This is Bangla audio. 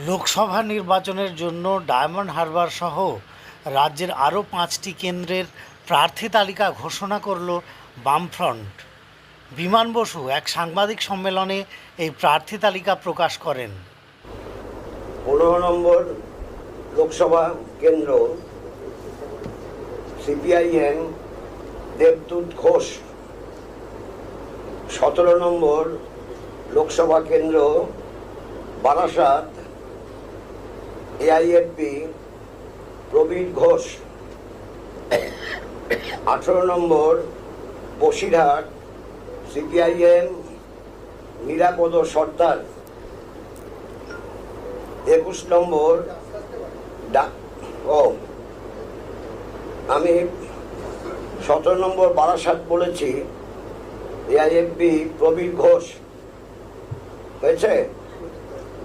লোকসভা নির্বাচনের জন্য ডায়মন্ড হারবার সহ রাজ্যের আরও 5টি কেন্দ্রের প্রার্থী তালিকা ঘোষণা করল বামফ্রন্ট। বিমান বসু এক সাংবাদিক সম্মেলনে এই প্রার্থী তালিকা প্রকাশ করেন। 15 নম্বর লোকসভা কেন্দ্র সিপিআইএম দেবদূত ঘোষ। 17 নম্বর লোকসভা কেন্দ্র বারাসাত এআইএফপি প্রবীর ঘোষ। 18 নম্বর বসিরহাট সিপিআইএম নিরাপদ সর্দার। 21 নম্বর আমি 17 নম্বর বারাসাত বলেছি, এআইএফপি প্রবীর ঘোষ হয়েছে।